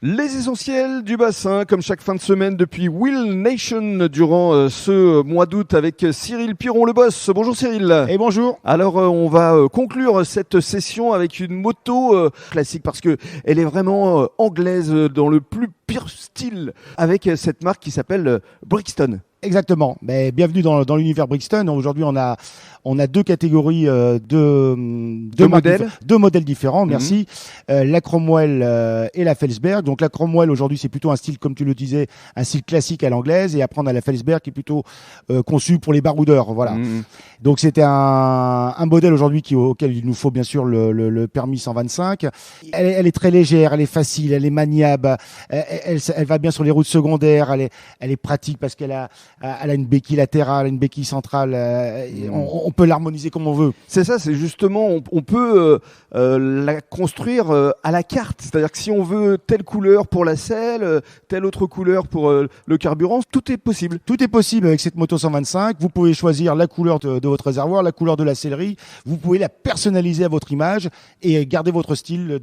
Les essentiels du bassin, comme chaque fin de semaine depuis Wheel Nation durant ce mois d'août avec Cyril Piron, le boss. Bonjour Cyril. Et bonjour. Alors on va conclure cette session avec une moto classique parce que elle est vraiment anglaise dans le plus pur style avec cette marque qui s'appelle Brixton. Exactement. Mais bienvenue dans l'univers Brixton. Aujourd'hui, on a deux catégories deux modèles différents. Merci. La Cromwell et la Felsberg. Donc la Cromwell aujourd'hui, c'est plutôt un style, comme tu le disais, un style classique à l'anglaise, et après on a la Felsberg qui est plutôt conçue pour les baroudeurs. Voilà. Donc c'était un modèle aujourd'hui auquel il nous faut bien sûr le permis 125. Elle est très légère, elle est facile, elle est maniable, elle va bien sur les routes secondaires, elle est pratique parce qu'elle a une béquille latérale, une béquille centrale. On peut l'harmoniser comme on veut. C'est ça, c'est justement, on peut la construire à la carte. C'est-à-dire que si on veut telle couleur pour la selle, telle autre couleur pour le carburant, tout est possible. Tout est possible avec cette moto 125. Vous pouvez choisir la couleur de votre réservoir, la couleur de la sellerie. Vous pouvez la personnaliser à votre image et garder votre style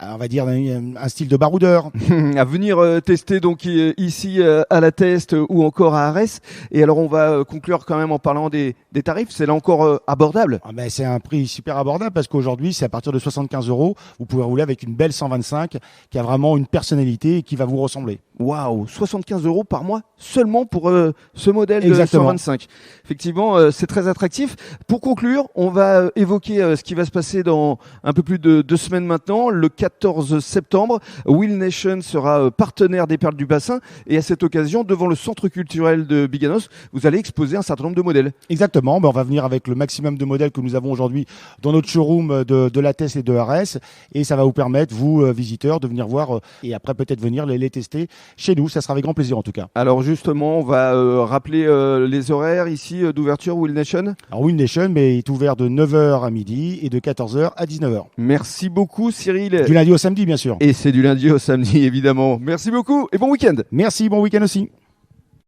on va dire, un style de baroudeur. À venir tester donc ici à la Teste ou encore à Arès. Et alors on va conclure quand même en parlant des tarifs. C'est là encore abordable. C'est un prix super abordable parce qu'aujourd'hui c'est à partir de 75 €. Vous pouvez rouler avec une belle 125 qui a vraiment une personnalité et qui va vous ressembler. Waouh, 75 € par mois seulement pour ce modèle de Exactement. 125. Effectivement, c'est très attractif. Pour conclure, on va évoquer ce qui va se passer dans un peu plus de 2 semaines maintenant. Le 14 septembre, Wheel Nation sera partenaire des Perles du Bassin. Et à cette occasion, devant le centre culturel de Biganos, vous allez exposer un certain nombre de modèles. Exactement. On va venir avec le maximum de modèles que nous avons aujourd'hui dans notre showroom de la Teste et de Arès. Et ça va vous permettre, vous, visiteurs, de venir voir et après peut-être venir les tester chez nous. Ça sera avec grand plaisir en tout cas. Alors justement, on va rappeler les horaires ici d'ouverture Wheel Nation. Alors Wheel Nation, mais il est ouvert de 9h à midi et de 14h à 19h. Merci beaucoup Cyril. Du lundi au samedi bien sûr. Et c'est du lundi au samedi évidemment. Merci beaucoup et bon week-end. Merci, bon week-end aussi.